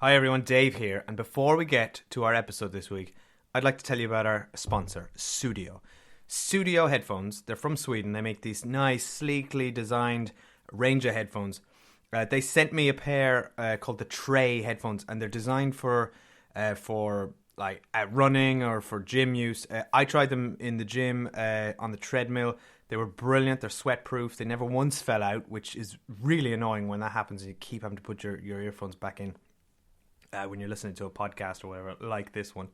Hi everyone, Dave here, and before we get to our episode this week, I'd like to tell you about our sponsor, Studio. Studio headphones, they're from Sweden. They make these nice, sleekly designed range of headphones. They sent me a pair called the Tray headphones, and they're designed for running or for gym use. I tried them in the gym on the treadmill. They were brilliant. They're sweat-proof. They never once fell out, which is really annoying when that happens. You keep having to put your earphones back in when you're listening to a podcast or whatever, like this one.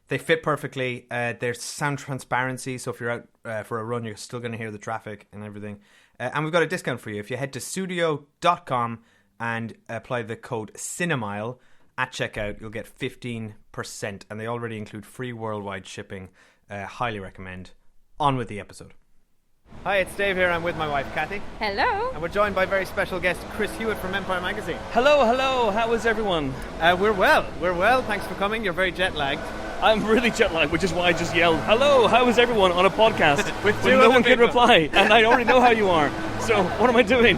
They fit perfectly. There's sound transparency, so if you're out for a run, you're still going to hear the traffic and everything. And we've got a discount for you. If you head to studio.com and apply the code CINEMILE at checkout, you'll get 15%, and they already include free worldwide shipping. Highly recommend. On with the episode. Hi, it's Dave here. I'm with my wife, Cathy. Hello. And we're joined by very special guest, Chris Hewitt from Empire Magazine. Hello. How is everyone? We're well. Thanks for coming. You're very jet-lagged. I'm really jet-lagged, which is why I just yelled, hello, how is everyone, on a podcast with when no one can reply, and I already know how you are. So, what am I doing?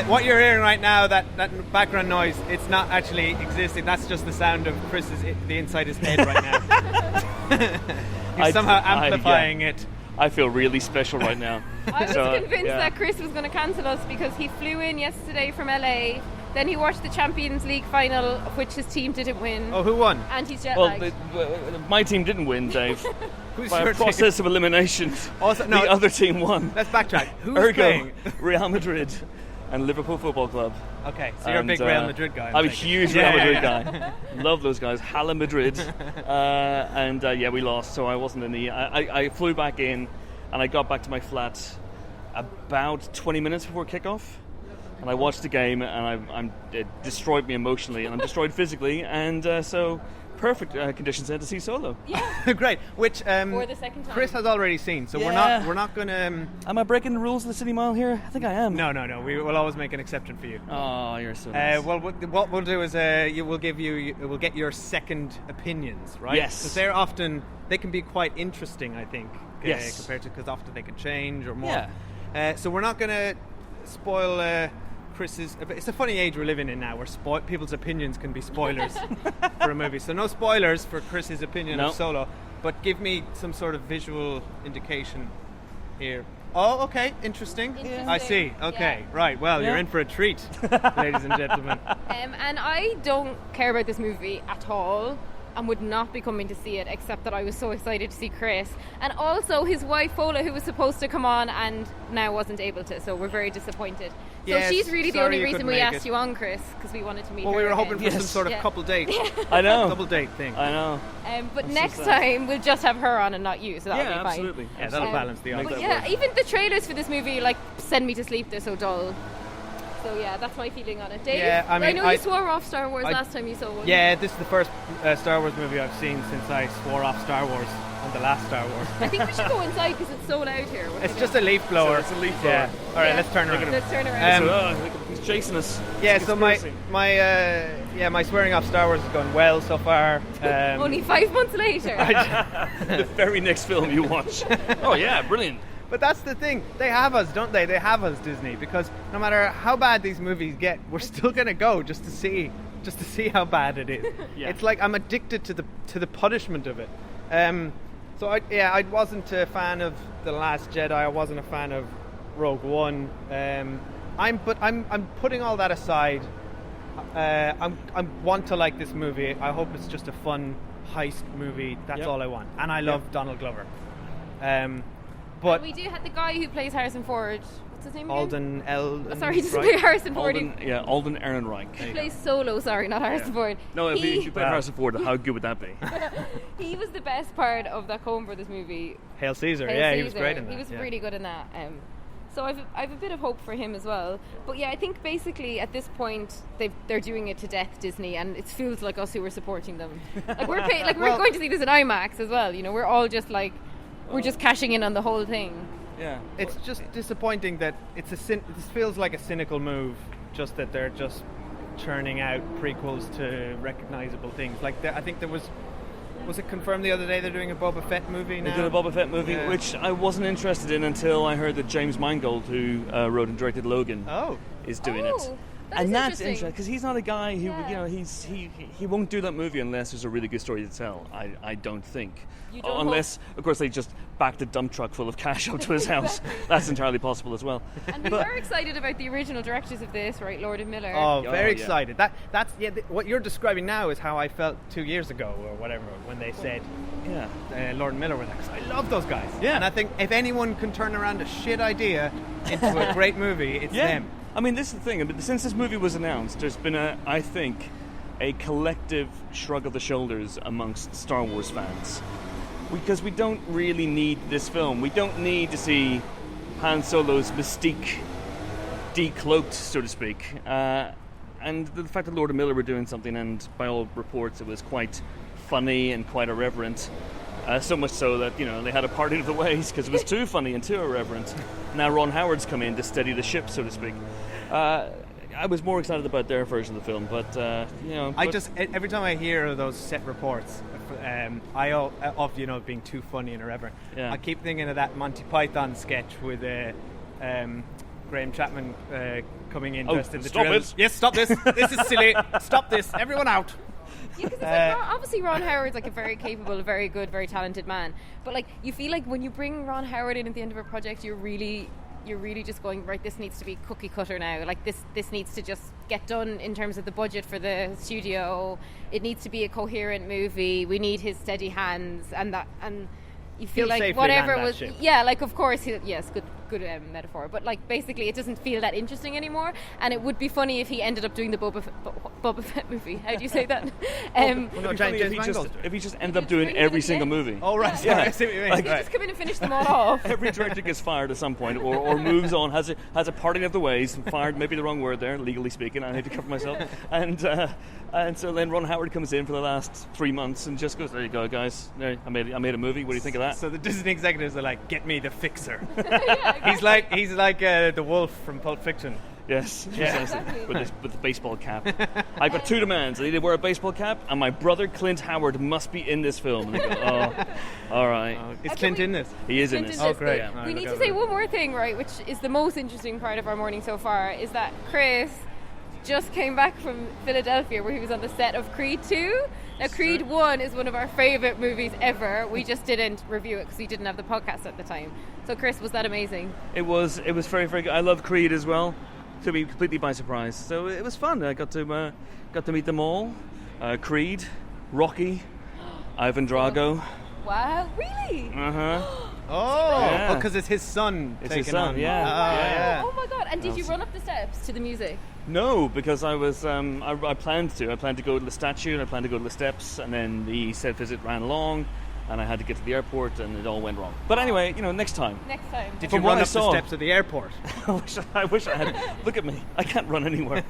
What you're hearing right now, that background noise, it's not actually existing. That's just the sound of the inside his head right now. He's somehow amplifying it. I feel really special right now. I was convinced that Chris was going to cancel us because he flew in yesterday from LA. Then he watched the Champions League final, of which his team didn't win. Oh, who won? And he's jet-lagged. Well, my team didn't win, Dave. By a process of elimination. The other team won. Let's backtrack. Who's playing? Real Madrid and Liverpool Football Club. Okay, so you're a big Real Madrid guy. I'm a huge Real Madrid guy. Love those guys. Hala Madrid. We lost, so I wasn't in the... I flew back in, and I got back to my flat about 20 minutes before kickoff. And I watched the game, and it destroyed me emotionally, and I'm destroyed physically, and so perfect conditions there to see Solo. Yeah, great. Which for the second time. Chris has already seen, so we're not going to. Am I breaking the rules of the City Mile here? I think I am. No. We will always make an exception for you. Oh, you're so nice. Well, what we'll do is we'll get your second opinions, right? Yes. Because they can be quite interesting, I think. Yes. Compared to, because often they can change or more. Yeah. So we're not going to spoil. Chris's. It's a funny age we're living in now, where people's opinions can be spoilers for a movie. So no spoilers for Chris's opinion of Solo, but give me some sort of visual indication here. Oh, okay, interesting. I see. Okay, right. Well, you're in for a treat, ladies and gentlemen. And I don't care about this movie at all, and would not be coming to see it, except that I was so excited to see Chris. And also his wife, Fola, who was supposed to come on and now wasn't able to, so we're very disappointed. So she's really the only reason we asked you on, Chris, because we wanted to meet her. Well, we were again. hoping for some sort of couple date. I know. Double date thing. I know. But next time we'll just have her on and not you, so that'll be fine. Absolutely. Yeah, that'll balance the odds. But even the trailers for this movie, send me to sleep, they're so dull. So that's my feeling on it. Dave, yeah, I know you swore off Star Wars last time you saw one. Yeah, this is the first Star Wars movie I've seen since I swore off Star Wars on the last Star Wars. I think we should go inside because it's so loud here. It's just a leaf blower. So it's a leaf blower. Yeah. All right, let's turn around. Let's turn around. He's chasing us. Yeah, so my swearing off Star Wars is going well so far. Only 5 months later. The very next film you watch. Oh yeah, brilliant. But that's the thing. They have us, don't they? They have us, Disney, because no matter how bad these movies get, we're still going to go just to see how bad it is. It's like I'm addicted to the punishment of it. So I wasn't a fan of The Last Jedi. I wasn't a fan of Rogue One. I'm putting all that aside. I want to like this movie. I hope it's just a fun heist movie. That's all I want. And I love Donald Glover. But and we do have the guy who plays Harrison Ford. What's his name again? Alden. He doesn't play Harrison Ford. Alden Ehrenreich. He plays Solo. Sorry, not Harrison Ford. No, if you played Harrison Ford, how good would that be? He was the best part of that Coen Brothers movie. Hail Caesar. He was great in that. He was really good in that. So I've a bit of hope for him as well. But I think basically at this point they're doing it to death, Disney, and it feels like us who are supporting them. We're going to see this in IMAX as well. We're all just we're just cashing in on the whole thing. Yeah, it's just disappointing that this feels like a cynical move. Just that they're just churning out prequels to recognizable things. I think there was it confirmed the other day they're doing a Boba Fett movie now? They're doing a Boba Fett movie, which I wasn't interested in until I heard that James Mangold, who wrote and directed Logan, is doing it. and that's interesting. interesting because he's not a guy who he won't do that movie unless there's a really good story to tell. I don't think. You don't Unless, of course, they just backed a dump truck full of cash up to his house. That's entirely possible as well. And we were excited about the original directors of this, right, Lord and Miller. Oh, very excited. That's what you're describing now is how I felt 2 years ago or whatever when they said Lord and Miller were there. 'Cause I love those guys. Yeah. And I think if anyone can turn around a shit idea into a great movie, it's them. I mean, this is the thing. I mean, since this movie was announced, there's been I think, a collective shrug of the shoulders amongst Star Wars fans. Because we don't really need this film. We don't need to see Han Solo's mystique decloaked, so to speak. And the fact that Lord and Miller were doing something, and by all reports it was quite funny and quite irreverent. So much so that, they had a parting of the ways because it was too funny and too irreverent. Now Ron Howard's come in to steady the ship, so to speak. I was more excited about their version of the film, but every time I hear of those set reports, of being too funny and irreverent, I keep thinking of that Monty Python sketch with Graham Chapman coming in dressed in the stop drills. it. Yes, stop this. This is silly. Stop this. Everyone out. Yeah, because obviously Ron Howard's like a very capable, very good, very talented man. But like you feel like when you bring Ron Howard in at the end of a project, you're really just going, right, this needs to be cookie cutter now. Like this needs to just get done in terms of the budget for the studio. It needs to be a coherent movie. We need his steady hands and you feel He'll like whatever land that was ship. like of course good metaphor, but like basically it doesn't feel that interesting anymore, and it would be funny if he ended up doing the Boba Fett movie. How do you say that? If he just ended up doing every single movie. Oh right, sorry, I see what you mean. You just come in and finish them all off. Every director gets fired at some point, or moves on, has a parting of the ways. Fired, maybe the wrong word there, legally speaking. I need to cover myself. And so then Ron Howard comes in for the last 3 months and just goes, "There you go, guys. There, I made a movie. What do you think of that?" So the Disney executives are like, "Get me the fixer." Exactly. He's like the wolf from Pulp Fiction. Yes, Exactly. with the baseball cap. I've got 2 demands. I need to wear a baseball cap, and my brother Clint Howard must be in this film. And they go, "Oh, all right." Is Clint in this? He is in this. Oh, great. Yeah. We need to say one more thing, right, which is the most interesting part of our morning so far, is that Chris just came back from Philadelphia where he was on the set of Creed 2. Now, Creed 1 is one of our favourite movies ever. We just didn't review it because we didn't have the podcast at the time. So, Chris, was that amazing? It was very, very good. I love Creed as well. Took me completely by surprise. So it was fun. I got to meet them all. Creed, Rocky, Ivan Drago. Wow, really? Oh, because it's his son. It's his son, yeah. Oh my god! And did you run up the steps to the music? No, because I was I planned to. I planned to go to the statue and I planned to go to the steps, and then the set visit ran long, and I had to get to the airport, and it all went wrong. But anyway, next time. Next time. Did you run up the steps of the airport? I wish I had. Look at me. I can't run anywhere.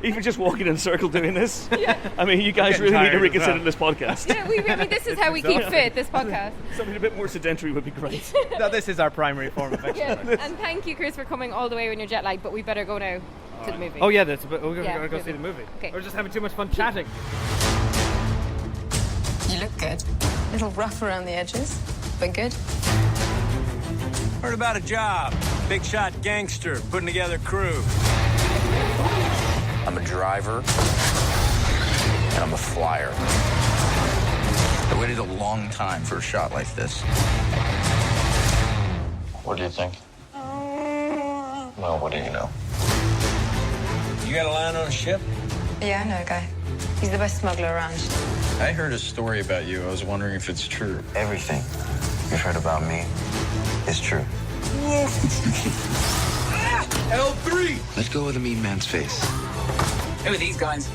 Even just walking in a circle doing this. Yeah. I mean, you guys really need to reconsider this podcast. Yeah, I mean, this is how we keep fit, this podcast. Something a bit more sedentary would be great. No, this is our primary form of exercise. Yeah. And thank you, Chris, for coming all the way when you're jet lagged, but we better go now to the movie. Oh yeah, we're going to go movie. see the movie. Okay. We're just having too much fun chatting. You look good. A little rough around the edges, but good. Heard about a job. Big shot gangster putting together crew. I'm a driver, and I'm a flyer. I waited a long time for a shot like this. What do you think? Well, what do you know? You got a line on a ship? Yeah, I know a guy. He's the best smuggler around. I heard a story about you. I was wondering if it's true. Everything you've heard about me is true. L3! Let go of the mean man's face. Who are these guys?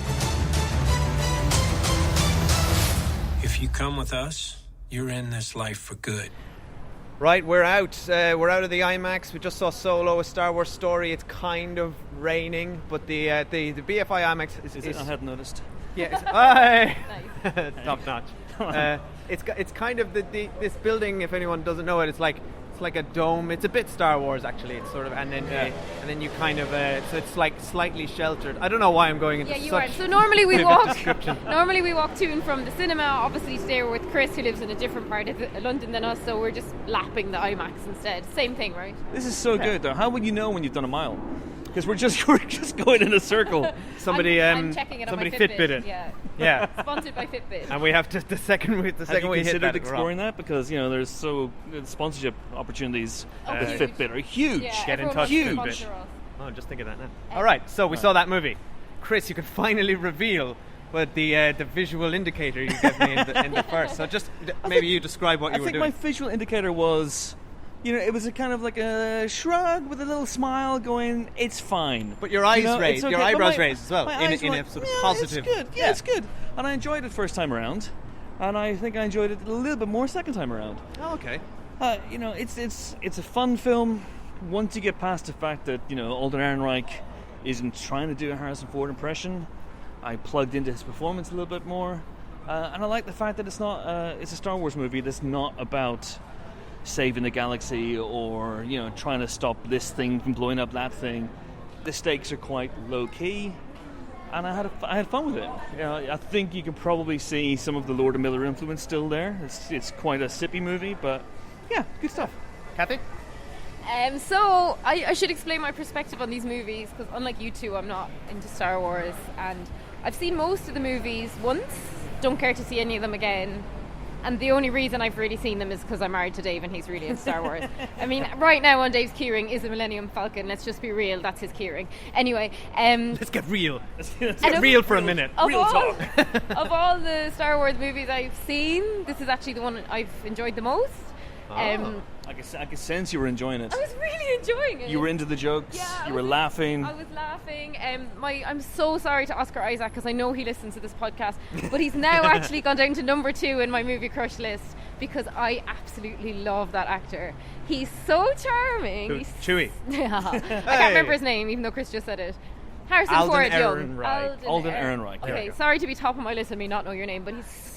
If you come with us, you're in this life for good. Right, we're out. We're out of the IMAX. We just saw Solo, a Star Wars story. It's kind of raining, but the BFI IMAX is I hadn't noticed. Yeah, it's top notch. It's kind of this building. If anyone doesn't know it, it's like a dome. It's a bit Star Wars actually. It's sort of and then you kind of so it's like slightly sheltered. I don't know why I'm going into you such are. So normally we vivid walk. description. Normally we walk to and from the cinema. Obviously today we're with Chris, who lives in a different part of London than us. So we're just lapping the IMAX instead. Same thing, right? This is so good, though. How would you know when you've done a mile? because we're just going in a circle. Somebody I'm checking it on my Fitbit it. Yeah. Sponsored by Fitbit. And we have to the second we Have you hit that. considered exploring that? Because there's sponsorship opportunities with huge. Fitbit are huge. Yeah, Get in everyone touch, wants to Fitbit. sponsor us. Oh, I'm just thinking that now. All right, so we saw that movie. Chris, you could finally reveal what the visual indicator you gave me in the first. So just maybe you describe what you were doing. I think my visual indicator was, it was a kind of like a shrug with a little smile going, it's fine. But your eyes it's raised, okay. your eyebrows raised as well, my in eyes were a sort of positive. It's good. Yeah, it's good. And I enjoyed it first time around. And I think I enjoyed it a little bit more second time around. Oh, okay. It's a fun film. Once you get past the fact that, Alden Ehrenreich isn't trying to do a Harrison Ford impression, I plugged into his performance a little bit more. And I like the fact that it's a Star Wars movie that's not about saving the galaxy or, trying to stop this thing from blowing up that thing. The stakes are quite low key. And I had fun with it. I think you can probably see some of the Lord and Miller influence still there. It's quite a sippy movie, but yeah, good stuff. Kathy? So I should explain my perspective on these movies, because unlike you two, I'm not into Star Wars, and I've seen most of the movies once, don't care to see any of them again, and the only reason I've really seen them is because I'm married to Dave and he's really into Star Wars. I mean, right now on Dave's keyring is a Millennium Falcon, let's just be real, that's his keyring. Anyway, let's get real. Let's get real for a minute. Real talk. Of all the Star Wars movies I've seen, this is actually the one I've enjoyed the most. I could sense you were enjoying it. I was really enjoying it. You were into the jokes. Yeah, you were laughing. I was laughing. I'm so sorry to Oscar Isaac, because I know he listens to this podcast, but he's now actually gone down to number 2 in my movie crush list, because I absolutely love that actor. He's so charming. Who's Chewie? Yeah. I can't remember his name, even though Chris just said it. Harrison Ford, young. Alden Ehrenreich. Okay, sorry to be top of my list and me not know your name, but he's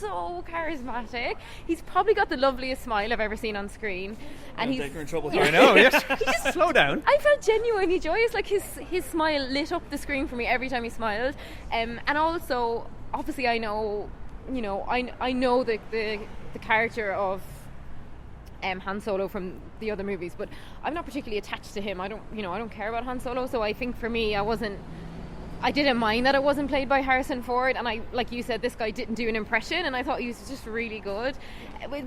so charismatic. He's probably got the loveliest smile I've ever seen on screen, and he's taking her in trouble. I know. Yes. Just slow down. I felt genuinely joyous. Like his smile lit up the screen for me every time he smiled. And also, obviously, I know the character of Han Solo from the other movies, but I'm not particularly attached to him. I don't care about Han Solo. So I think for me, I didn't mind that it wasn't played by Harrison Ford, and like you said, this guy didn't do an impression, and I thought he was just really good.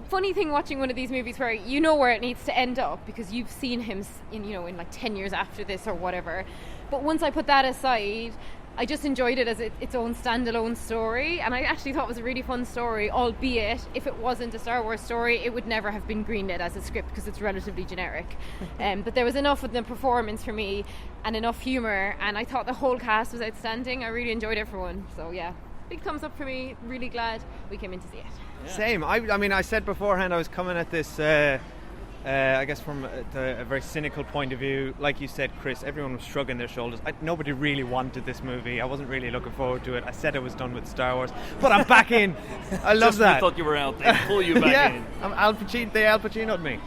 Funny thing watching one of these movies where you know where it needs to end up because you've seen him in like 10 years after this or whatever, but once I put that aside, I just enjoyed it as its own standalone story, and I actually thought it was a really fun story, albeit if it wasn't a Star Wars story, it would never have been greenlit as a script because it's relatively generic. But there was enough of the performance for me and enough humour, and I thought the whole cast was outstanding. I really enjoyed everyone. So yeah, big thumbs up for me. Really glad we came in to see it. Yeah. Same. I mean, I said beforehand I was coming at this I guess from a very cynical point of view. Like you said, Chris, everyone was shrugging their shoulders. Nobody really wanted this movie. I wasn't really looking forward to it. I said I was done with Star Wars, but I'm back in. I love just that. I thought you were out. They pull you back in. I'm Al Pacino. They Al Pacino'd me.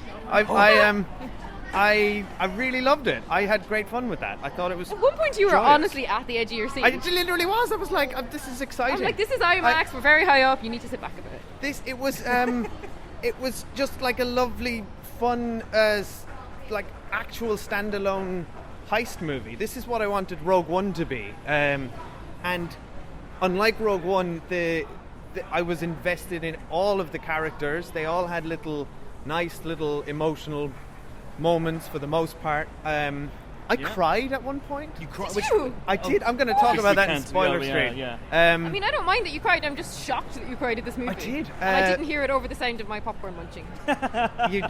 I really loved it. I had great fun with that. I thought it was. At one point, you were joyous. Honestly at the edge of your seat. I literally was. I was like, "This is exciting." I'm like, "This is IMAX. We're very high up. You need to sit back a bit." It was just like a lovely, fun, like actual standalone heist movie. This is what I wanted Rogue One to be. And unlike Rogue One, I was invested in all of the characters. They all had nice little emotional moments for the most part. I cried at one point. You cried? Did you? I did. I'm going to talk about that in spoiler street. Yeah. I mean, I don't mind that you cried. I'm just shocked that you cried at this movie. I did. And I didn't hear it over the sound of my popcorn munching. You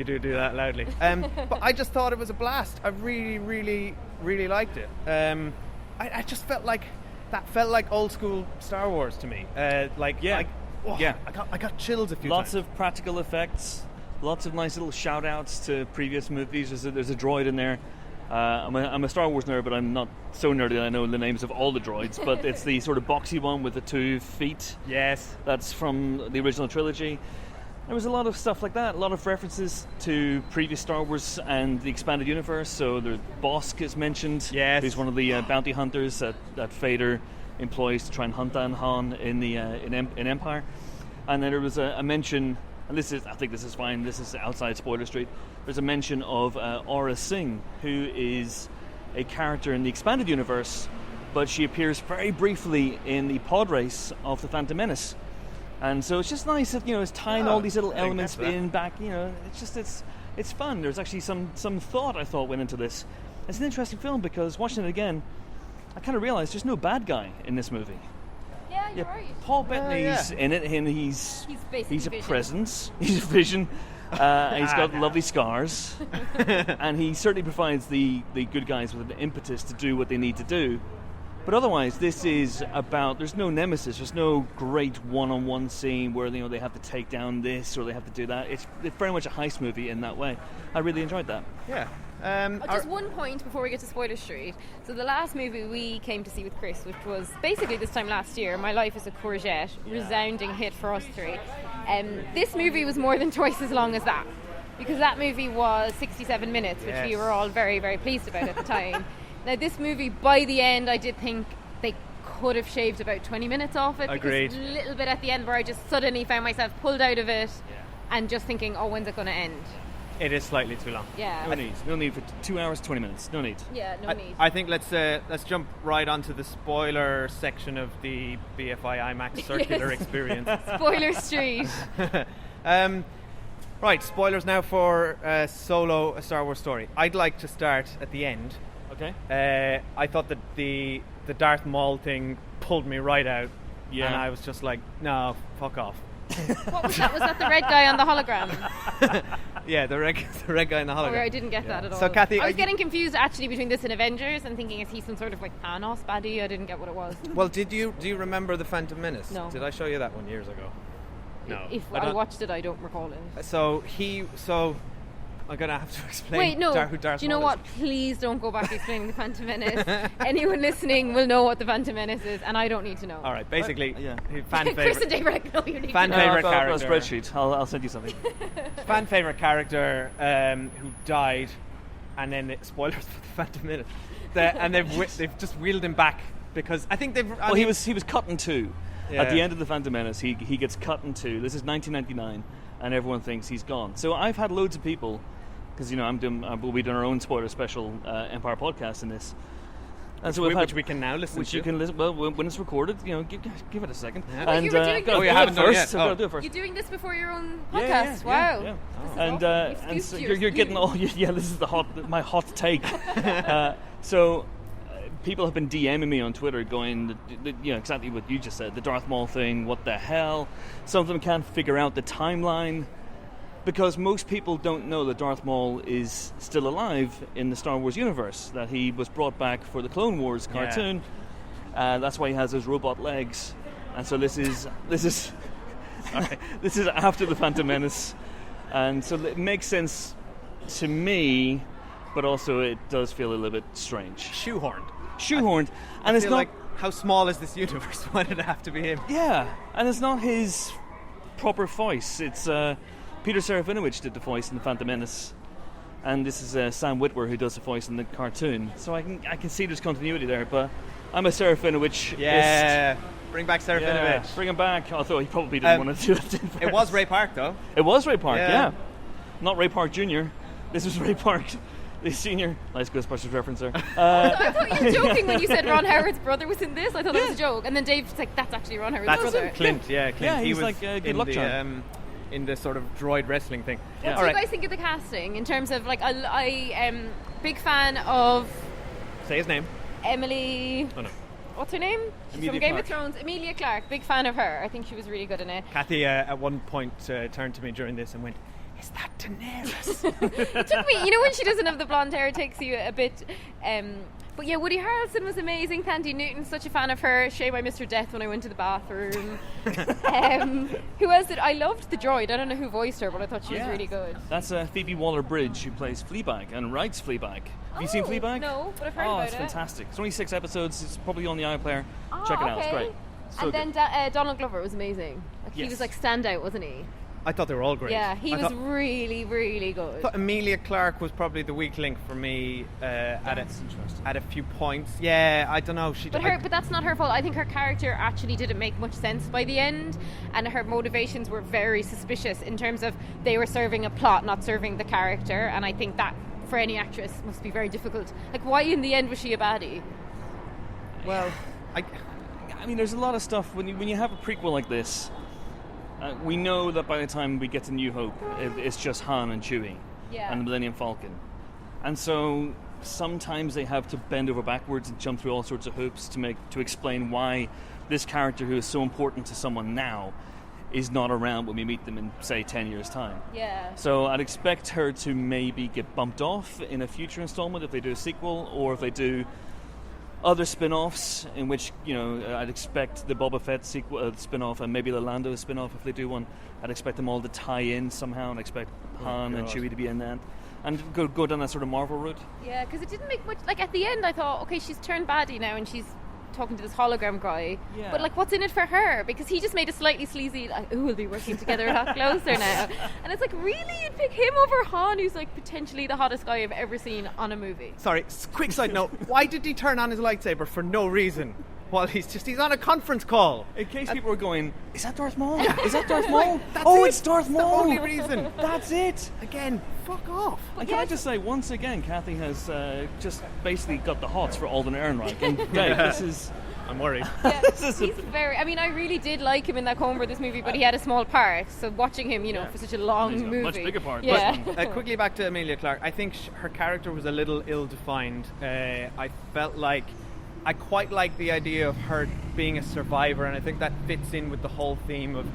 do that loudly. But I just thought it was a blast. I really, really, really liked it. I just felt like that felt like old school Star Wars to me. I got chills a few times. Lots of practical effects. Lots of nice little shout outs to previous movies. There's a droid in there. I'm a Star Wars nerd, but I'm not so nerdy that I know the names of all the droids. But it's the sort of boxy one with the 2 feet. Yes. That's from the original trilogy. There was a lot of stuff like that. A lot of references to previous Star Wars and the expanded universe. So the Bosk is mentioned. Yes. Who's one of the bounty hunters that Vader employs to try and hunt down Han in Empire. And then there was a mention. And I think this is fine. This is outside spoiler street. There's a mention of Aura Singh, who is a character in the expanded universe, but she appears very briefly in the pod race of the Phantom Menace. And so it's just nice that, it's tying all these little elements in back, it's fun. There's actually some thought, I thought, went into this. It's an interesting film because watching it again, I kind of realized there's no bad guy in this movie. Yeah, you're right. Paul Bettany's in it, and he's a Vision. presence. He's a vision. And he's got lovely scars. And he certainly provides the good guys with an impetus to do what they need to do. But otherwise, this is about, there's no nemesis, there's no great one-on-one scene where they have to take down this or they have to do that. It's very much a heist movie in that way. I really enjoyed that. Yeah. Just one point before we get to Spoiler Street. So the last movie we came to see with Chris, which was basically this time last year, My Life is a Courgette, resounding hit for us three. This movie was more than twice as long as that, because that movie was 67 minutes, which we were all very, very pleased about at the time. Now this movie, by the end, I did think they could have shaved about 20 minutes off it. Agreed. Because a little bit at the end where I just suddenly found myself pulled out of it and just thinking, oh, when's it going to end? It is slightly too long. Yeah. No need for 2 hours, 20 minutes. No need. Yeah, no need. I think let's jump right onto the spoiler section of the BFI IMAX circular experience. Spoiler Street. Right, spoilers now for Solo: A Star Wars Story. I'd like to start at the end. Okay. I thought that the Darth Maul thing pulled me right out. Yeah. And I was just like, no, fuck off. What was that? Was that the red guy on the hologram? Yeah, the red guy in the hologram. Oh, I didn't get that at all. So, Cathy, I was getting confused actually between this and Avengers and thinking, is he some sort of like Thanos baddie? I didn't get what it was. Well, do you remember the Phantom Menace? No. Did I show you that one years ago? No. If I watched it, I don't recall it. So I'm gonna have to explain. Wait, no. Who Darth Do you know Maul what? Please don't go back explaining the Phantom Menace. Anyone listening will know what the Phantom Menace is, and I don't need to know. All right, basically, fan Chris favorite. and Dave are like, no, you need Fan to know. favorite I've got a character. spreadsheet. I'll send you something. Fan favorite character who died, and then spoilers for the Phantom Menace. And they've just wheeled him back because I think they've. He was cut in two. Yeah. At the end of the Phantom Menace, he gets cut in two. This is 1999, and everyone thinks he's gone. So I've had loads of people, because we'll be doing our own spoiler special Empire podcast in this, and so which we can now listen to. Which you can listen. Well, when it's recorded, give it a second. Yeah. And you were doing Oh, you haven't done it yet. I've got to do it first. You're doing this before your own Yeah, podcast? Wow. Yeah. This is And awesome. and You've so used you're your getting spew. all. This is my hot take. So. People have been DMing me on Twitter going, exactly what you just said, the Darth Maul thing, what the hell? Some of them can't figure out the timeline, because most people don't know that Darth Maul is still alive in the Star Wars universe, that he was brought back for the Clone Wars cartoon. That's why he has those robot legs. And so this is this is after the Phantom Menace. And so it makes sense to me, but also it does feel a little bit strange. Shoehorned, and it's not like, how small is this universe? Why did it have to be him? Yeah, and it's not his proper voice. It's Peter Serafinowicz did the voice in the Phantom Menace, and this is Sam Witwer who does the voice in the cartoon. So I can see there's continuity there, but I'm a Serafinowicz. Yeah, bring back Serafinowicz. Yeah, bring him back. Although he probably didn't want to do it. It was Ray Park, though. It was Ray Park, Yeah. not Ray Park Jr. This was Ray Park. The senior, nice Ghostbusters reference there. I thought you were joking when you said Ron Howard's brother was in this. I thought it was a joke, and then Dave's like, "That's actually Ron Howard's brother." Clint. Yeah, Clint. Yeah, he he's was like a good in luck the charm. in the sort of droid wrestling thing. What All do you right. guys think of the casting in terms of like I am big fan of Say his name. Emily. Oh no. What's her name? She's Emilia from Game of Clarke. Thrones. Emilia Clarke. Big fan of her. I think she was really good in it. Cathy at one point turned to me during this and went, "Is that Daenerys?" It took me, you know, when she doesn't have the blonde hair, it takes you a bit. But yeah, Woody Harrelson was amazing. Thandie Newton's such a fan of her. Shame I missed her death when I went to the bathroom. Who else did I loved the droid? I don't know who voiced her, but I thought she was really good. That's Phoebe Waller-Bridge, who plays Fleabag and writes Fleabag. Have you seen Fleabag? No, but I've heard Oh, about it's it. fantastic. It's only 6 episodes. It's probably on the iPlayer. Oh, Check it out. It's okay. great. So And good. then Donald Glover was amazing. Like, He Yes. was like standout, wasn't he? I thought they were all great. Yeah, he I was thought- really, really good. I thought Emilia Clarke was probably the weak link for me at a few points. Yeah, I don't know. But that's not her fault. I think her character actually didn't make much sense by the end, and her motivations were very suspicious in terms of they were serving a plot, not serving the character. And I think that for any actress must be very difficult. Like, why in the end was she a baddie? Well, I mean, there's a lot of stuff when you have a prequel like this. We know that by the time we get to New Hope, it's just Han and Chewie and the Millennium Falcon, and so sometimes they have to bend over backwards and jump through all sorts of hoops to explain why this character who is so important to someone now is not around when we meet them in, say, 10 years' time. Yeah. So I'd expect her to maybe get bumped off in a future installment if they do a sequel, or if they do other spin-offs, in which, I'd expect the Boba Fett sequel, spin-off, and maybe the Lando spin-off if they do one. I'd expect them all to tie in somehow, and expect Han and Chewie to be in that. And go down that sort of Marvel route. Yeah, because it didn't make much... Like, at the end, I thought, okay, she's turned baddie now, and she's talking to this hologram guy. Yeah. But, like, what's in it for her? Because he just made a slightly sleazy, like, we'll be working together a lot closer now. And it's like, really? You'd pick him over Han, who's, like, potentially the hottest guy I've ever seen on a movie? Sorry, quick side note. Why did he turn on his lightsaber for no reason? While he's on a conference call. In case people are going, is that Darth Maul? Is that Darth Like, Maul? that's Oh, it. it's Darth Maul. That's the only reason. That's it. Again, fuck off. And can I just say, once again, Cathy has just basically got the hots for Alden Ehrenreich. And Dave, this is... I'm worried. Yeah, he's very... I mean, I really did like him in that Comber this movie, but he had a small part. So watching him, for such a long He's got a movie... much bigger part. Yeah. Quickly back to Emilia Clarke. I think her character was a little ill-defined. I felt like I quite like the idea of her being a survivor, and I think that fits in with the whole theme of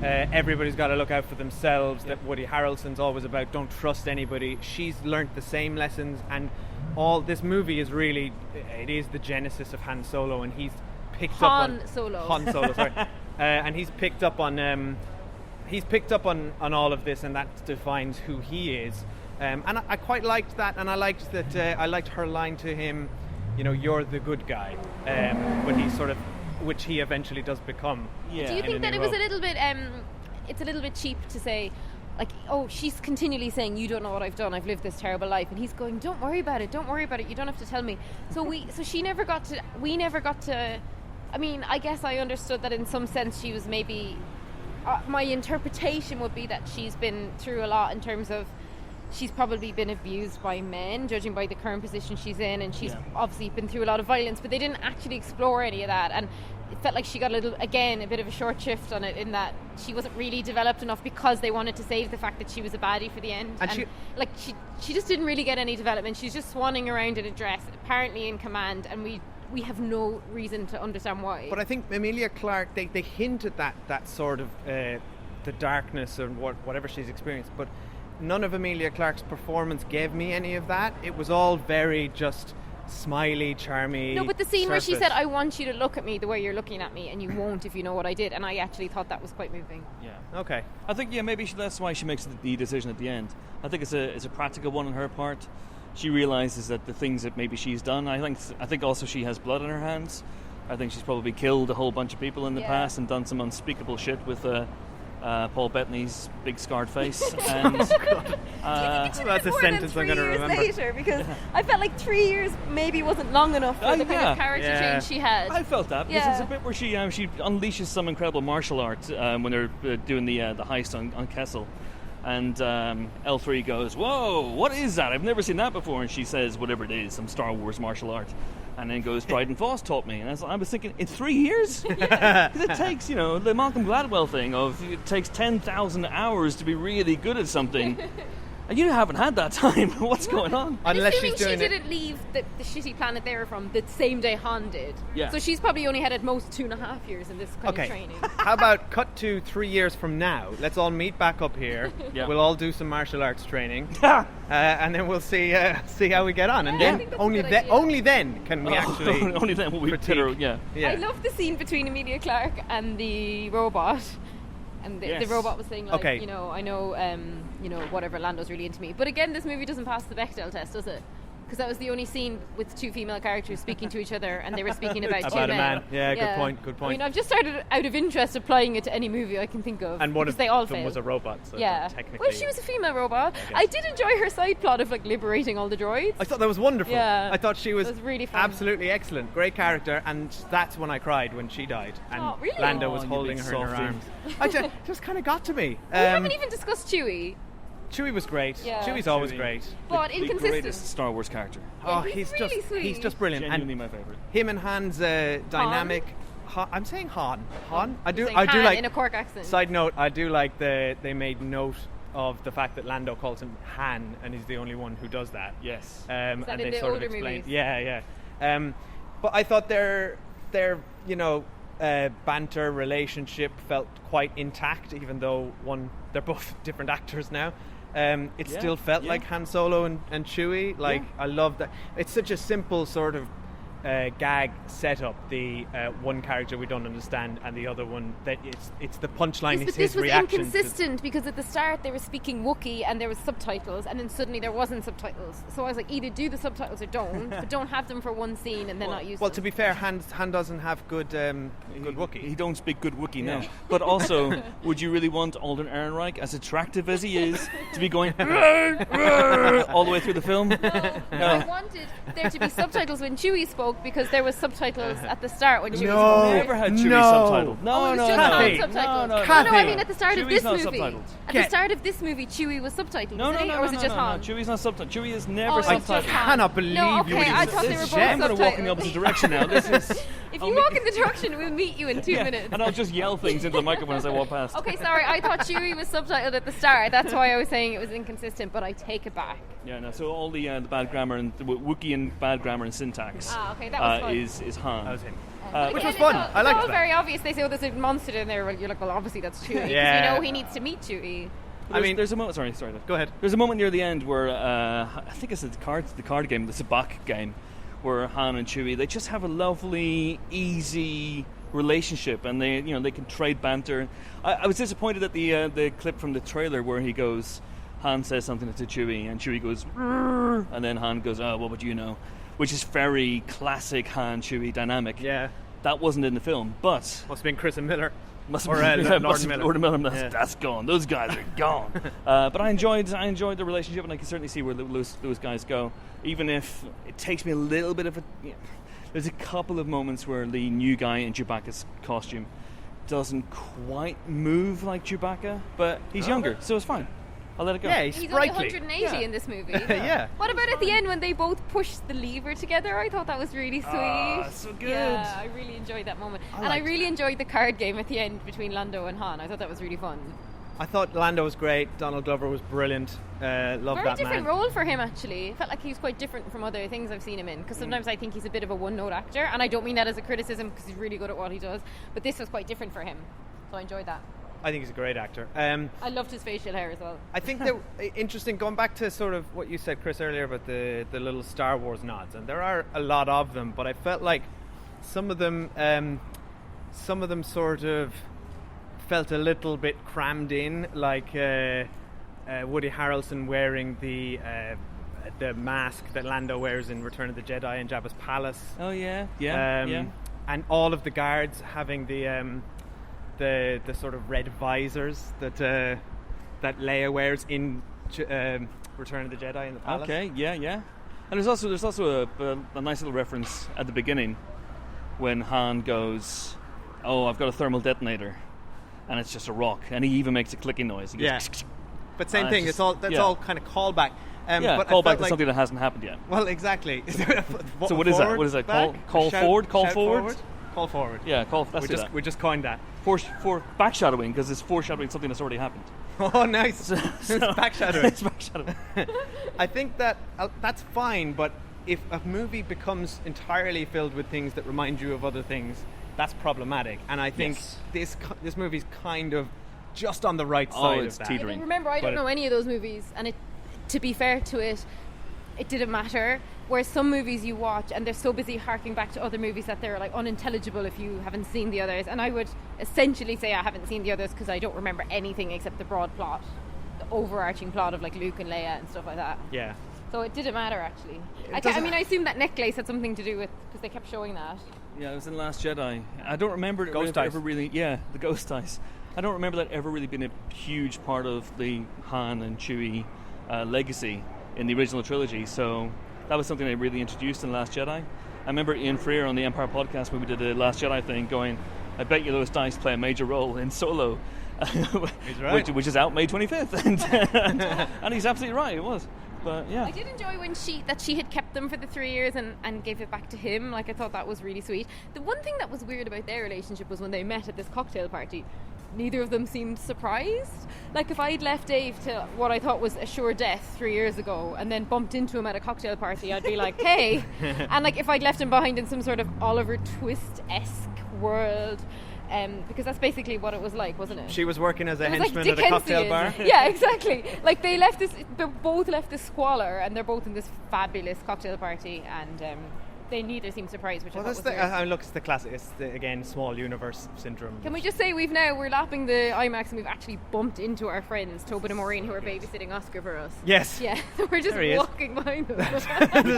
everybody's got to look out for themselves, that Woody Harrelson's always about don't trust anybody. She's learnt the same lessons, and all this movie is really, it is the genesis of Han Solo, and he's picked Han up on... Solo. Han Solo, sorry. And he's picked up on all of this, and that defines who he is. And I quite liked that, and I liked that. I liked her line to him, you're the good guy, when he's sort of, which he eventually does become. Yeah. Do you think that it was a little bit... it's a little bit cheap to say, like, oh, she's continually saying, you don't know what I've done, I've lived this terrible life, and he's going, don't worry about it, you don't have to tell me. So we never got to... I mean, I guess I understood that in some sense she was maybe... my interpretation would be that she's been through a lot in terms of she's probably been abused by men, judging by the current position she's in, and she's obviously been through a lot of violence, but they didn't actually explore any of that, and it felt like she got a bit of a short shift on it, in that she wasn't really developed enough because they wanted to save the fact that she was a baddie for the end, and she just didn't really get any development. She's just swanning around in a dress, apparently in command, and we have no reason to understand why. But I think Emilia Clarke, they hint at that sort of the darkness and whatever she's experienced, but none of Emilia Clarke's performance gave me any of that. It was all very just smiley, charmy. No, but the scene where she surface. said, I want you to look at me the way you're looking at me, and you won't if you know what I did, and I actually thought that was quite moving. Yeah. Okay. I think, maybe that's why she makes the decision at the end. I think it's a practical one on her part. She realizes that the things that maybe she's done, I think also she has blood on her hands. I think she's probably killed a whole bunch of people in the past and done some unspeakable shit with Paul Bettany's big scarred face. And That's a sentence I'm going to remember. Later, because I felt like 3 years maybe wasn't long enough for the kind of character change she had. I felt that, because there's a bit where she unleashes some incredible martial art when they're doing the heist on Kessel. And L3 goes, whoa, what is that? I've never seen that before. And she says, whatever it is, some Star Wars martial art. And then goes, Dryden Voss taught me. And I was thinking, in 3 years? Because it takes, the Malcolm Gladwell thing of it takes 10,000 hours to be really good at something. And you haven't had that time. What's going on? Unless Assuming she's doing she didn't leave the shitty planet they were from the same day Han did. Yeah. So she's probably only had at most 2.5 years in this kind of training. How about cut to 3 years from now? Let's all meet back up here. Yeah. We'll all do some martial arts training, and then we'll see how we get on. And I then think that's a good idea. only then can we actually only then will we critique. pit her, yeah. I love the scene between Emilia Clarke and the robot. And the robot was saying, like, Okay. I know, whatever, Lando's really into me. But again, this movie doesn't pass the Bechdel test, does it? Because that was the only scene with two female characters speaking to each other, and they were speaking about two About a men. man. Yeah, good point. I mean, I've just started out of interest applying it to any movie I can think of. And one because of they all them fail. was a robot. So technically, well, she was a female robot. I did enjoy her side plot of like liberating all the droids. I thought that was wonderful. Yeah. I thought she was, It was really fun. absolutely excellent. Great character, and that's when I cried when she died. And Oh, really? Lando Oh, was you holding big her in her softie. arms. I just kind of got to me. We haven't even discussed Chewie. Chewie was great. Yeah. Chewie's always Chewie. great. But the inconsistent. greatest Star Wars character. Yeah, Oh, he's really sweet. he's just brilliant. Genuinely And my favorite. him and Han's dynamic. I'm saying Han. Han. I do Saying Han Han like. in a Cork accent. Side note: I do like they made note of the fact that Lando calls him Han, and he's the only one who does that. Yes. And that they in the sort of older explain. movies? Yeah. But I thought their banter relationship felt quite intact, even though they're both different actors now. It still felt like Han Solo and Chewie. Like I love that. It's such a simple sort of gag setup. The one character we don't understand, and the other one that it's the punchline. Yes, is but this his was reaction. inconsistent because at the start they were speaking Wookiee and there was subtitles, and then suddenly there wasn't subtitles. So I was like, either do the subtitles or don't, but don't have them for one scene and then not use Well, them. to be fair, Han doesn't have good Wookiee. He don't speak good Wookiee now. But also, would you really want Alden Ehrenreich, as attractive as he is, to be going all the way through the film? I wanted there to be subtitles when Chewie spoke because there was subtitles at the start when Chewie No. spoke. Never had Chewie No. subtitled. No, Oh, it was no, just no. Cathy. non-subtitles. No, no, Cathy. No, I mean at the start of Chewie's this not movie. subtitled. At the start of this movie, Chewie was subtitled, No, wasn't he? Or was it just Han? Chewie's not subtitled. Chewie is never Oh, it's just subtitled. Han. cannot believe no, you okay, would I even thought they were both suggest. I'm going to walk in the opposite direction now. This is. If you walk in the direction, we'll meet you in 2 minutes. And I'll just yell things into the microphone as I walk past. Okay, sorry, I thought Chewie was subtitled at the start. That's why I was saying it was inconsistent, but I take it back. Yeah, no. So all the bad grammar and the Wookiee and bad grammar and syntax Okay, that was fun. is Han. That was him. Which was fun. I liked It's all that. very obvious. They say, "Oh, there's a monster in there." Well, you're like, "Well, obviously that's Chewie." 'Cause Yeah. you know he needs to meet Chewie. There's a moment. Sorry. Go ahead. There's a moment near the end where I think it's the card game, the Sabak game, where Han and Chewie, they just have a lovely, easy relationship, and they can trade banter. I was disappointed at the clip from the trailer where Han says something to Chewie, and Chewie goes, "Rrr," and then Han goes, "Oh, what would you know?" Which is very classic Han Chewie dynamic. Yeah. That wasn't in the film, but Must have been Chris and Miller. must Or, have been, Lord Miller. Lord Miller. Yeah. That's gone. Those guys are gone. But I enjoyed the relationship, and I can certainly see where those guys go. Even if it takes me a little bit of a. There's a couple of moments where the new guy in Chewbacca's costume doesn't quite move like Chewbacca, but he's younger, so it's fine. I'll let it go. Yeah, he's He's sprightly. only 180 in this movie. Yeah. What about at the end when they both pushed the lever together? I thought that was really sweet. So good. Yeah, I really enjoyed that moment. I really enjoyed the card game at the end between Lando and Han. I thought that was really fun. I thought Lando was great. Donald Glover was brilliant. Love Very that different man. role for him, actually. Felt like he was quite different from other things I've seen him in. Because sometimes I think he's a bit of a one-note actor, and I don't mean that as a criticism because he's really good at what he does. But this was quite different for him, so I enjoyed that. I think he's a great actor. I loved his facial hair as well. I think that interesting. Going back to sort of what you said, Chris, earlier about the little Star Wars nods, and there are a lot of them, but I felt like some of them sort of felt a little bit crammed in, like Woody Harrelson wearing the mask that Lando wears in Return of the Jedi in Jabba's palace. Oh yeah. And all of the guards having the sort of red visors that Leia wears in Return of the Jedi in the palace. Okay, yeah. And there's also a nice little reference at the beginning when Han goes, "Oh, I've got a thermal detonator," and it's just a rock, and he even makes a clicking noise. He goes, Yeah. But same thing. That's all kind of callback. But call back to something that hasn't happened yet. Well, exactly. So what is that? What is that? Call forward? Call forward? Call forward. Yeah, We just coined that. For backshadowing, because it's foreshadowing something that's already happened. Oh, nice. It's backshadowing. It's backshadowing. I think that that's fine, but if a movie becomes entirely filled with things that remind you of other things, that's problematic. And I think this movie's kind of just on the right side it's of that. teetering. Remember, I don't know any of those movies, and to be fair to it didn't matter. Whereas some movies you watch and they're so busy harking back to other movies that they're like unintelligible if you haven't seen the others. And I would essentially say I haven't seen the others because I don't remember anything except the broad plot, the overarching plot of like Luke and Leia and stuff like that. Yeah. So it didn't matter actually. I assume that necklace had something to do with because they kept showing that. Yeah, it was in Last Jedi. I don't remember it Ghost ever Eyes. really. Yeah, the Ghost Eyes. I don't remember that ever really being a huge part of the Han and Chewie legacy in the original trilogy. So that was something they really introduced in Last Jedi. I remember Ian Freer on the Empire podcast when we did the Last Jedi thing going, "I bet you those dice play a major role in Solo." He's right. which is out May 25th, and he's absolutely right. It was, but yeah. I did enjoy when she had kept them for the 3 years and gave it back to him. Like, I thought that was really sweet. The one thing that was weird about their relationship was when they met at this cocktail party. Neither of them seemed surprised. Like, if I'd left Dave to what I thought was a sure death 3 years ago and then bumped into him at a cocktail party, I'd be like, hey. And like, if I'd left him behind in some sort of Oliver Twist-esque world, because that's basically what it was like, wasn't it? She was working as a henchman like at a cocktail bar. Yeah, exactly. Like, they both left this squalor, and they're both in this fabulous cocktail party, and they neither seem surprised, which I thought was weird. Look, it's the classic. It's again small universe syndrome. Can we just say we're lapping the IMAX and we've actually bumped into our friends Tobin and Maureen, who are babysitting Oscar for us. Yes. Yeah. We're just walking behind them.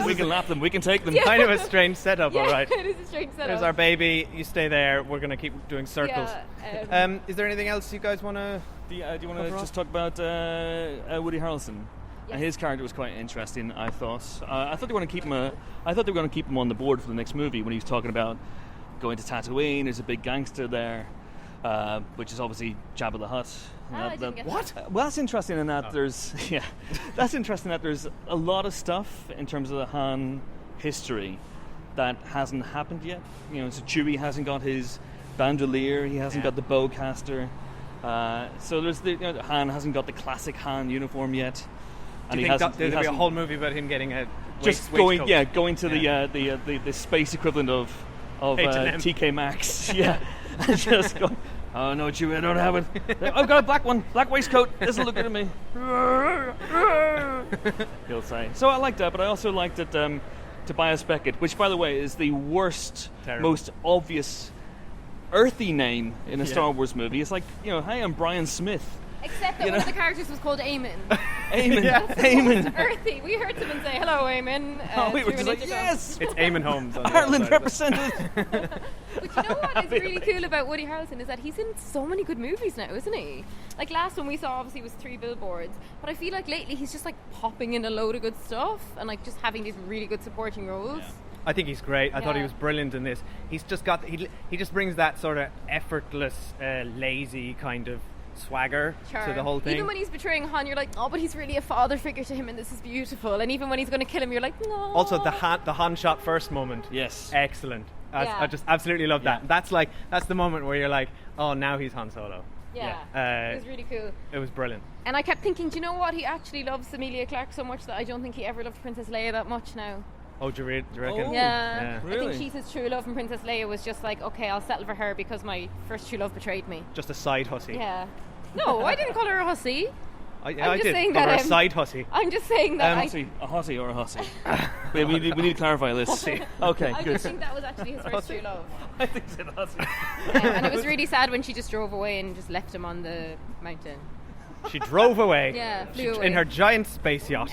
We can lap them. We can take them. Kind of a strange setup, all right. It is a strange setup. There's our baby. You stay there. We're going to keep doing circles. Yeah, is there anything else you guys want to? Do you want to just talk about Woody Harrelson? Yes. His character was quite interesting, I thought. I thought they were going to keep him. I thought they were going to keep him on the board for the next movie when he was talking about going to Tatooine. There's a big gangster there, which is obviously Jabba the Hutt. I didn't get What? that. That's interesting in that there's that's interesting that there's a lot of stuff in terms of the Han history that hasn't happened yet. You know, so Chewie hasn't got his bandolier. He hasn't got the bowcaster. So there's Han hasn't got the classic Han uniform yet. Do you think there'll be a whole movie about him getting a going to the space equivalent of TK Maxx, and just going, oh no, Chewie, I don't have it. I've got a black waistcoat. This will look good at me. He'll say. So I liked that, but I also liked that Tobias Beckett, which by the way is the worst, most obvious earthy name in a Star Wars movie. It's like, hey, I'm Brian Smith. Except that one of the characters was called Eamon. Eamon. That's Eamon. earthy. We heard someone say, hello, Eamon. We were just like, yes! It's Eamon Holmes. Ireland represented. But you know what is really cool about Woody Harrelson is that he's in so many good movies now, isn't he? Like, last one we saw obviously was 3 Billboards, but I feel like lately he's just like popping in a load of good stuff and like just having these really good supporting roles. Yeah. I think he's great. I thought he was brilliant in this. He's just got he just brings that sort of effortless, lazy kind of swagger to the whole thing. Even when he's betraying Han, you're like, oh, but he's really a father figure to him, and this is beautiful. And even when he's going to kill him, you're like, no. Also, the Han shot first moment, excellent. I just absolutely love that. That's the moment where you're like, oh, now he's Han Solo. It was really cool. It was brilliant. And I kept thinking, do you know what? He actually loves Emilia Clarke so much that I don't think he ever loved Princess Leia that much now. Oh, do you reckon? Oh, yeah. Really? I think she's his true love, and Princess Leia was just like, okay, I'll settle for her because my first true love betrayed me. Just a side hussy. Yeah. No, I didn't call her a hussy. I did. Call her a side hussy. I'm just saying that. A hussy or a hussy? we need to clarify this. Hussy. Okay, I good. just think that was actually his first true love. I think it's a hussy. And it was really sad when she just drove away and just left him on the mountain. She drove away. Yeah, flew away. In her giant space yacht.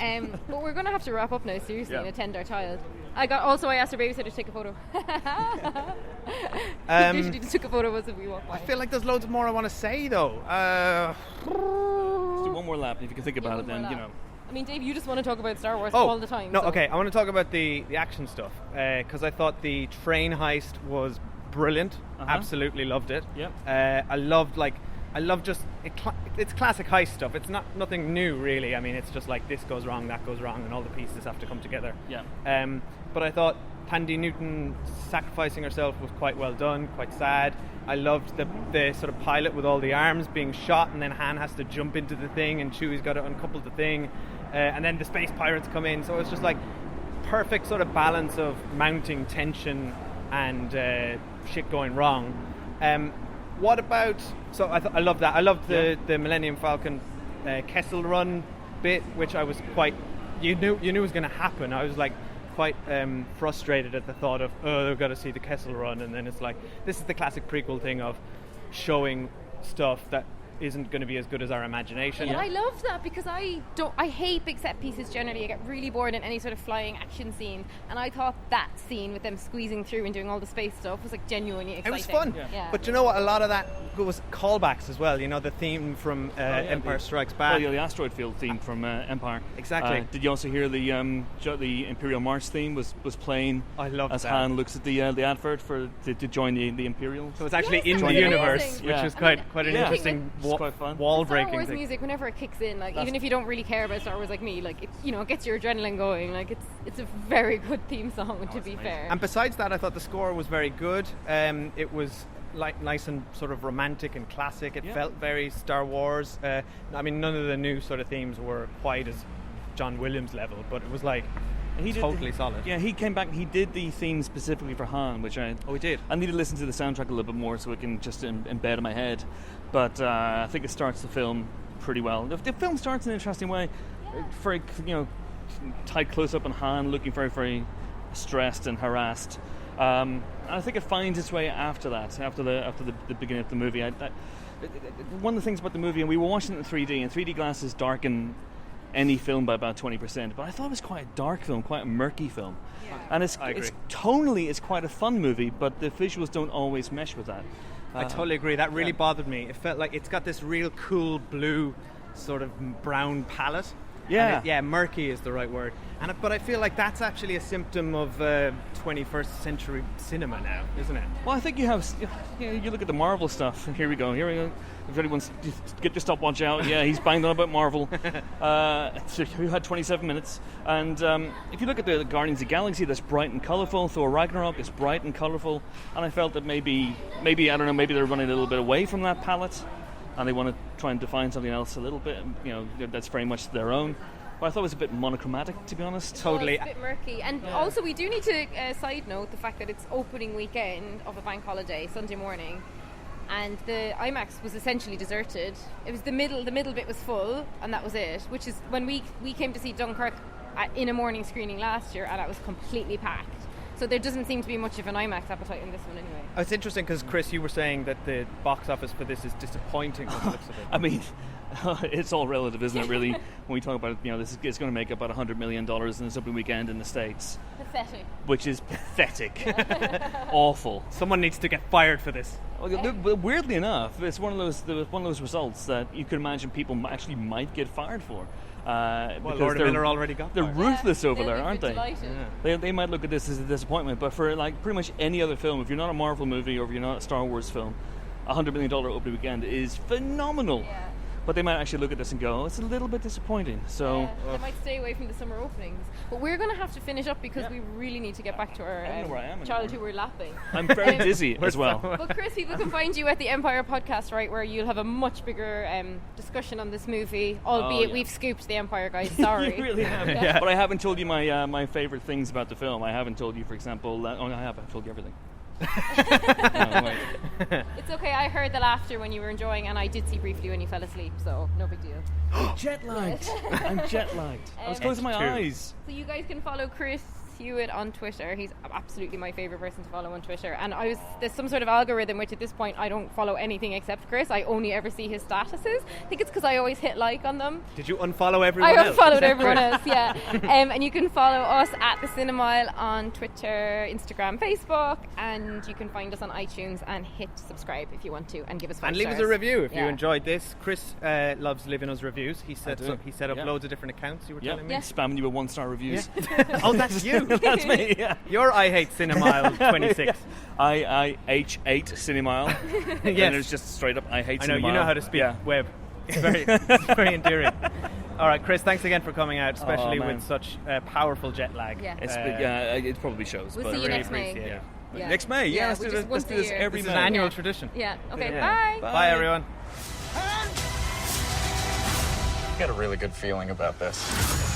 But we're going to have to wrap up now, seriously, and attend our child. I asked her babysitter to take a photo. She just took a photo of us as we walked by. I feel like there's loads more I want to say, though. Let's do one more lap, if you can think about it, then, I mean, Dave, you just want to talk about Star Wars all the time. No, okay, I want to talk about the action stuff, because I thought the train heist was brilliant. Absolutely loved it. Yep. I love just it's classic heist stuff. It's nothing new, really. I mean, it's just like this goes wrong, that goes wrong, and all the pieces have to come together. Yeah. But I thought Tandy Newton sacrificing herself was quite well done, quite sad. I loved the sort of pilot with all the arms being shot, and then Han has to jump into the thing, and Chewie's got to uncouple the thing, and then the space pirates come in. So it's just like perfect sort of balance of mounting tension and shit going wrong. What about? So I love that. I loved the Millennium Falcon Kessel Run bit, which I was quite. You knew it was going to happen. I was like quite frustrated at the thought of they've got to see the Kessel Run, and then it's like this is the classic prequel thing of showing stuff that isn't going to be as good as our imagination. Yeah, I love that because I hate big set pieces generally. I get really bored in any sort of flying action scene, and I thought that scene with them squeezing through and doing all the space stuff was like genuinely exciting. It was fun. Yeah. But you know what? A lot of that it was callbacks as well. You know, the theme from Empire Strikes Back. Well, yeah, the asteroid field theme from Empire. Exactly. Did you also hear the Imperial March theme was playing? I love as that. Han looks at the advert to join the Imperials. So it's actually in the that's universe, amazing. which Yeah. is quite an Yeah. interesting It's quite fun. wall-breaking Star Wars thing. music, whenever it kicks in, like even if you don't really care about Star Wars like me, like it, you know, it gets your adrenaline going. Like it's a very good theme song, to be fair. And besides that, I thought the score was very good. It was like nice and sort of romantic and classic. It felt very Star Wars. I mean, none of the new sort of themes were quite as John Williams level, but it was like totally solid. Yeah, he came back and he did the theme specifically for Han, which I did. I need to listen to the soundtrack a little bit more so it can just embed in my head. But I think it starts the film pretty well. The film starts in an interesting way. Very, tight close up on Han, looking very, very stressed and harassed. And I think it finds its way after that, after the beginning of the movie. One of the things about the movie, and we were watching it in 3D, and 3D glasses darken any film by about 20%, but I thought it was quite a dark film, quite a murky film. Yeah. And it's tonally, it's quite a fun movie, but the visuals don't always mesh with that. I totally agree. That really bothered me. It felt like it's got this real cool blue sort of brown palette. Yeah. Murky is the right word. But I feel like that's actually a symptom of 21st century cinema now, isn't it? Well, I think you have. You look at the Marvel stuff. Here we go. If anyone's get your stopwatch out, he's banged on about Marvel. So you had 27 minutes, and if you look at the Guardians of the Galaxy, that's bright and colourful. Thor Ragnarok is bright and colourful, and I felt that maybe I don't know, maybe they're running a little bit away from that palette, and they want to try and define something else a little bit. That's very much their own. But I thought it was a bit monochromatic, to be honest. Totally. Well, it's a bit murky. And also, we do need to side note the fact that it's opening weekend of a bank holiday, Sunday morning, and the IMAX was essentially deserted. It was the middle bit was full, and that was it. Which is when we came to see Dunkirk in a morning screening last year, and that was completely packed. So there doesn't seem to be much of an IMAX appetite in this one anyway. It's interesting because, Chris, you were saying that the box office for this is disappointing from the looks of it. I mean, it's all relative, isn't it, really? When we talk about, it's going to make about $100 million in its opening weekend in the States. Pathetic. Which is pathetic. Awful. Someone needs to get fired for this. Weirdly enough, it's one of those results that you could imagine people actually might get fired for. Lord and Miller already got They're fired. ruthless over there, They'll be aren't they? delighted. They might look at this as a disappointment, but for like pretty much any other film, if you're not a Marvel movie or if you're not a Star Wars film, $100 million opening weekend is phenomenal. Yeah. But they might actually look at this and go, it's a little bit disappointing. So They might stay away from the summer openings. But we're going to have to finish up because we really need to get back to our I don't know where I am child anymore. who we're lapping. I'm very dizzy as well. But Chris, people can find you at the Empire podcast, right, where you'll have a much bigger discussion on this movie, albeit we've scooped the Empire, guys. Sorry. You really have. But I haven't told you my favourite things about the film. I haven't told you, for example, I have. I've told you everything. No, wait. It's okay, I heard the laughter when you were enjoying, and I did see briefly when you fell asleep, so no big deal. Jet lagged. I'm jet lagged. I was closing my eyes. So you guys can follow Chris Hewitt on Twitter. He's absolutely my favourite person to follow on Twitter. And there's some sort of algorithm which at this point I don't follow anything except Chris. I only ever see his statuses. I think it's because I always hit like on them. Did you unfollow everyone I else? unfollowed everyone else, yeah. And you can follow us at The Cinemile on Twitter, Instagram, Facebook, and you can find us on iTunes and hit subscribe if you want to and give us 5 And leave us stars. a review if you Yeah. enjoyed this. Chris loves leaving us reviews. He set do. up Yeah. loads of different accounts, you were telling me. Yeah. Spamming you with 1-star reviews. Oh, that's you. That's me, yeah. You're I Hate Cinemile 26. IH8 Cinemile. Yes. And it's just straight up I hate I know, Cinemile. you know how to speak Yeah. web. It's very endearing. All right, Chris, thanks again for coming out, especially man. with such powerful jet lag. Yeah. It probably shows. We'll but see you really next May. appreciate it. Yeah. Next May, Yeah, let's which do is this. once Let's do a this year. every This is May. an annual Yeah. tradition. Yeah, okay, Yeah. bye. Bye, everyone. Got a really good feeling about this.